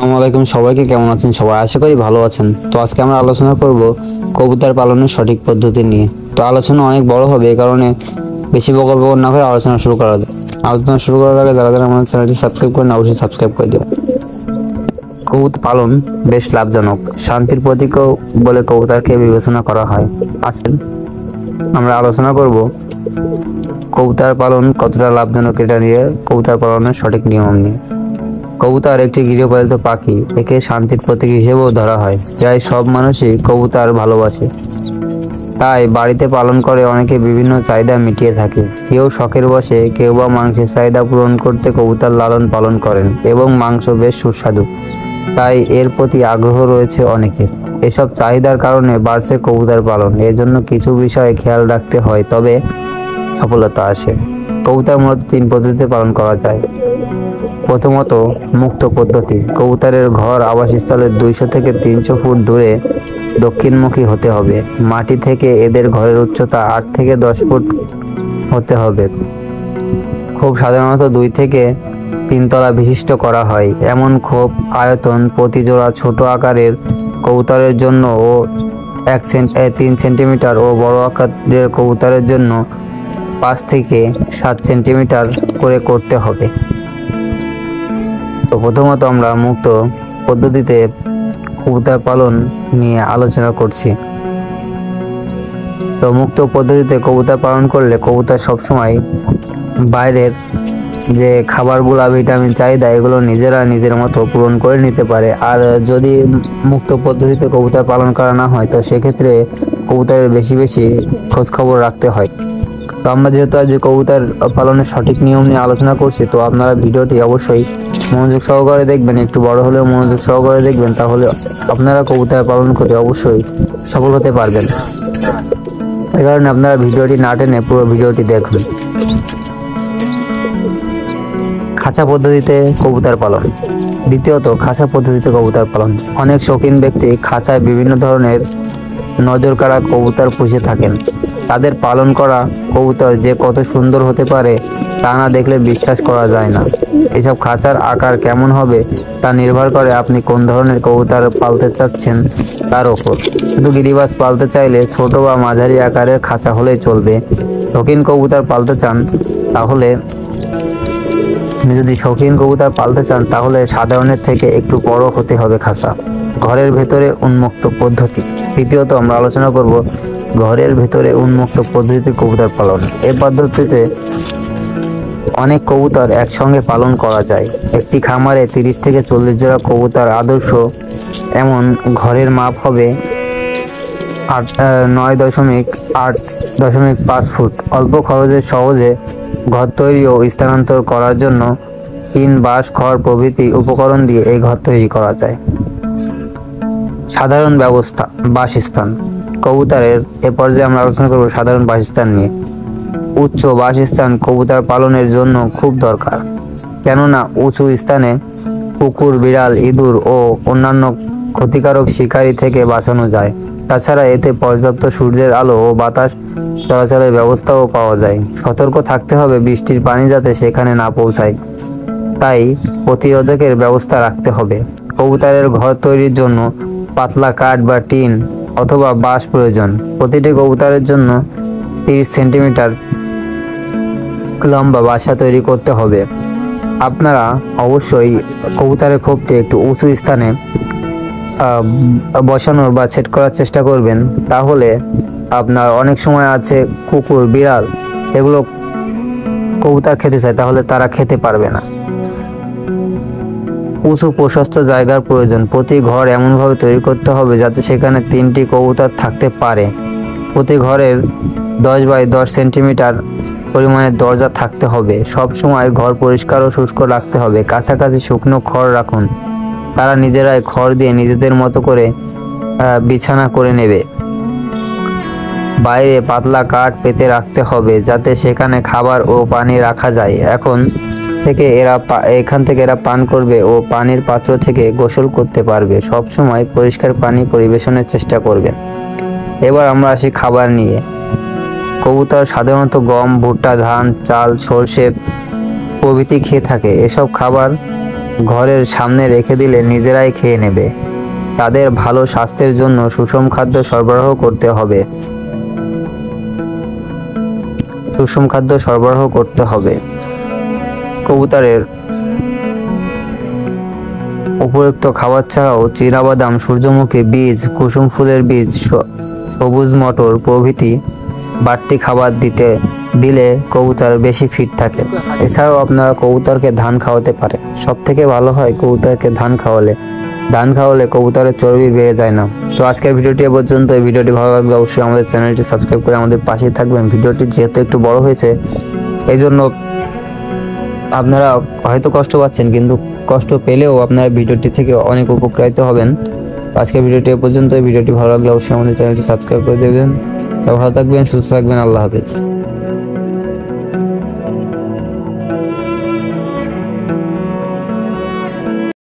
আসসালামু আলাইকুম, সবাইকে কেমন আছেন? সবাই আশা করি ভালো আছেন। তো আজকে আমরা আলোচনা করব কবুতর পালনের সঠিক পদ্ধতি নিয়ে। তো আলোচনা অনেক বড় হবে, এই কারণে বেশি বকর বকর না করে আলোচনা শুরু করা যায়। আলোচনা শুরু করার আগে যারা যারা আমাদের চ্যানেলটি সাবস্ক্রাইব করেন অবশ্যই সাবস্ক্রাইব করে দেবেন। কবুতর পালন বেশ লাভজনক, শান্তির প্রতীকও বলে কবুতরকে বিবেচনা করা হয়। আজকে আমরা আলোচনা করব কবুতর পালন কতটা লাভজনক, এটা নিয়ে কবুতর পালনের সঠিক নিয়ম নিয়ে। কবুতর একটি গৃহপালিত পাখি, একে শান্তির প্রতীক হিসেবেও ধরা হয়। প্রায় সব মানুষই কবুতর ভালোবাসে, তাই বাড়িতে পালন করে অনেকে বিভিন্ন চাহিদা মিটিয়ে থাকে। কেউ শখের বশে, কেউ বা মাংসের চাহিদা পূরণ করতে কবুতর লালন পালন করেন এবং মাংস বেশ সুস্বাদু, তাই এর প্রতি আগ্রহ রয়েছে অনেকের। এসব চাহিদার কারণে বাড়ছে কবুতর পালন। এজন্য কিছু বিষয়ে খেয়াল রাখতে হয়, তবে সফলতা আসে। কবুতর মূলত 3 পদ্ধতিতে পালন করা যায়। প্রথমত, মুক্ত পদ্ধতি। কবুতরের ঘর আবাসস্থলের 200 থেকে 300 ফুট দূরে দক্ষিণমুখী হতে হবে। মাটি থেকে এদের ঘরের উচ্চতা 8 থেকে 10 ফুট হতে হবে। খুব সাধারণত 2 থেকে 3 তলা বিশিষ্ট করা হয়। এমন খোপ আয়তন প্রতি জোড়া ছোট আকারের কবুতরের জন্য ও 3 সেন্টিমিটার ও বড় আকারের কবুতরের জন্য 5 থেকে 7 সেন্টিমিটার করে করতে হবে। তো প্রথমত আমরা মুক্ত পদ্ধতিতে কবুতর পালন নিয়ে আলোচনা করছি। তো মুক্ত পদ্ধতিতে কবুতর পালন করলে কবুতর সবসময় বাইরের যে খাবারগুলা, ভিটামিন চাহিদা, এগুলো নিজেরা নিজের মতো পূরণ করে নিতে পারে। আর যদি মুক্ত পদ্ধতিতে কবুতর পালন করা না হয়, তো সেক্ষেত্রে কবুতরের বেশি বেশি খোঁজ খবর রাখতে হয়। তো আমরা যেহেতু আজ কবুতর পালনের সঠিক নিয়ম নিয়ে আলোচনা করছি, তো আপনারা ভিডিওটি অবশ্যই মনোযোগ সহকারে দেখবেন। একটু বড় হলেও মনোযোগ সহকারে দেখবেন, তাহলে আপনারা কবুতর পালন করে অবশ্যই সফল হতে পারবেন। এই কারণে আপনারা ভিডিওটি না টেনে পুরো ভিডিওটি দেখবেন। খাঁচা পদ্ধতিতে কবুতর পালন। দ্বিতীয়ত, খাঁচা পদ্ধতিতে কবুতর পালন। অনেক শৌখিন ব্যক্তি খাঁচায় বিভিন্ন ধরনের নজর কাড়া কবুতর পুষে থাকেন। তাদের পালন করা কবুতর যে কত সুন্দর হতে পারে তা না দেখলে বিশ্বাস করা যায় না। এসব খাঁচার আকার কেমন হবে তা নির্ভর করে আপনি কোন ধরনের কবুতর পালতে চাচ্ছেন তার ওপর। শুধু গিরিবাজ পালতে চাইলে ছোট বা মাঝারি আকারের খাঁচা হলেই চলবে। শৌখিন কবুতর পালতে চান তাহলে সাধারণের থেকে একটু বড় হতে হবে খাঁচা। ঘরের ভেতরে উন্মুক্ত পদ্ধতি। তৃতীয়ত আমরা আলোচনা করব ঘরের ভেতরে উন্মুক্ত পদ্ধতিতে কবুতর পালন। এই পদ্ধতিতে অনেক কবুতর একসঙ্গে পালন করা যায়। একটি খামারে 30 থেকে 40 জোড়া কবুতর আদর্শ। এমন ঘরের মাপ হবে 9.8.5 ফুট। অল্প খরচে সহজে ঘর তৈরি ও স্থানান্তর করার জন্য টিন, বাঁশ, খড় প্রভৃতি উপকরণ দিয়ে এই ঘর তৈরি করা যায়। সাধারণ ব্যবস্থা, বাসস্থান। কবুতরের এ পর্যায়ে আমরা আলোচনা করব সাধারণ বাসস্থান নিয়ে। উচ্চ বাসস্থান কবুতর পালনের জন্য খুব দরকার, কেননা উঁচু স্থানে কুকুর, বিড়াল, ইঁদুর ও অন্যান্য ক্ষতিকারক শিকারী থেকে বাঁচানো যায়। তাছাড়া এতে পর্যাপ্ত সূর্যের আলো ও বাতাস চলাচলের ব্যবস্থাও পাওয়া যায়। সতর্ক থাকতে হবে বৃষ্টির পানি যাতে সেখানে না পৌঁছায়, তাই প্রতিরোধকের ব্যবস্থা রাখতে হবে। কবুতরের ঘর তৈরির জন্য পাতলা কাঠ বা টিন অথবা বাঁশ প্রয়োজন। প্রতিটি কবুতরের জন্য 30 সেন্টিমিটার লম্বা বাসা তৈরি করতে হবে। আপনারা অবশ্যই কবুতরের খোপটি একটু উঁচু স্থানে বসানোর বা সেট করার চেষ্টা করবেন। তাহলে আপনার অনেক সময় আছে কুকুর, বিড়াল, এগুলো কবুতর খেতে চায়, তাহলে তারা খেতে পারবে না। উঁচু প্রশস্ত জায়গার প্রয়োজন। প্রতি ঘর এমনভাবে তৈরি করতে হবে যাতে সেখানে 3টি কবুতর থাকতে পারে। প্রতি ঘরের 10 বাই 10 সেন্টিমিটার পরিমাণের দরজা থাকতে হবে। সব সময় ঘর পরিষ্কার ও শুষ্ক রাখতে হবে। কাছাকাছি শুকনো খড় রাখুন। তারা নিজেরাই খড় দিয়ে নিজেদের মতো করে বিছানা করে নেবে। বাইরে পাতলা কাঠ পেতে রাখতে হবে যাতে সেখানে খাবার ও পানি রাখা যায়। এখান থেকে এরা পান করবে ও পানির পাত্র থেকে গোসল করতে পারবে। সব সময় পরিষ্কার পানি পরিবেশনের চেষ্টা করবেন। এবার আমরা আসি খাবার নিয়ে। কবুতর সাধারণত গম, ভুট্টা, ধান, চাল, সর্ষে প্রভৃতি খেয়ে থাকে। এসব খাবার ঘরের সামনে রেখে দিলে নিজেরাই খেয়ে নেবে। তাদের ভালো স্বাস্থ্যের জন্য সুষম খাদ্য সরবরাহ করতে হবে। সুষম খাদ্য সরবরাহ করতে হবে। কবুতরের উপযুক্ত খাবার ছাড়াও চীনাবাদাম, সূর্যমুখী বীজ, কুসুম ফুলের বীজ, সবুজ মটর প্রভৃতি বাড়তি খাবার দিলে কবুতর বেশি ফিট থাকে। এছাড়াও আপনারা কবুতরকে ধান খাওয়াতে পারে। সব থেকে ভালো হয় কবুতরকে ধান খাওয়ালে কবুতরের চর্বি বেড়ে যায় না। তো আজকের ভিডিওটি এ পর্যন্ত। এই ভিডিওটি ভালো লাগলে অবশ্যই আমাদের চ্যানেলটি সাবস্ক্রাইব করে আমাদের পাশেই থাকবেন। ভিডিওটি যেহেতু একটু বড় হয়েছে এই জন্য আপনারা হয়তো কষ্ট পাচ্ছেন, কিন্তু কষ্ট পেলেও আপনারা ভিডিওটি থেকে অনেক উপকৃত হবেন। আজকের ভিডিওটি এ পর্যন্ত। ভিডিওটি ভালো লাগলে অবশ্যই আমাদের চ্যানেলটি সাবস্ক্রাইব করে দেবেন। ভালো থাকবেন, সুস্থ থাকবেন। আল্লাহ হাফেজ।